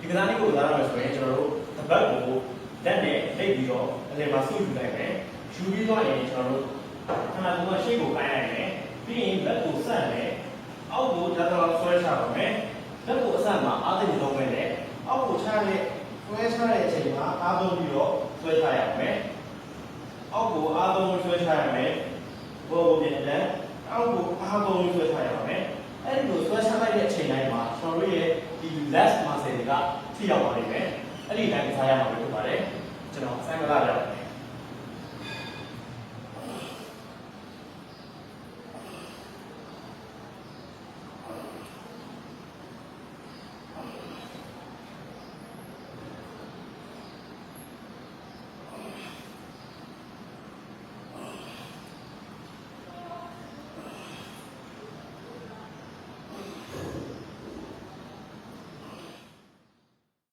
ကစားနည်းကိုသားရမယ်ဆိုရင်ကျွန်တော်တို့တပတ်ကိုလက်နဲ့လိပ်ပြီးတော့အလယ်မှာစုယူလိုက်မယ်ယူပြီးတော့ရင်ကျွန်တော်တို့ခဏကရှေ့ကိုကိုင်းလိုက်မယ်ပြီးရင်လက်ကိုဆက်မယ်အောက်ကိုဓာတ်တော်ဆွဲချပါမယ်လက်ကိုအဆက်မှာအားသိလုံးပဲနဲ့အောက်ကိုချတဲ့ဆွဲချတဲ့အချိန်မှာအားသုံးပြီးတော့ဆွဲချရမယ်အောက်ကိုအားသုံးဆွဲချရမယ်ဘောကိုပြန်တယ်အောက်ကိုအားသုံးဆွဲချရမယ်အဲ့ဒီလိုဆွဲချလိုက်တဲ့အချိန်တိုင်းမှာကျွန်တော်တို့ရဲ့ဒီ last muscle တွေကထိရောက်ပါလိမ့်မယ်အဲ့ဒီတိုင်းကစားရမှာဖြစ်ပါတယ်ကျွန်တော်အဆိုင်မလာတော့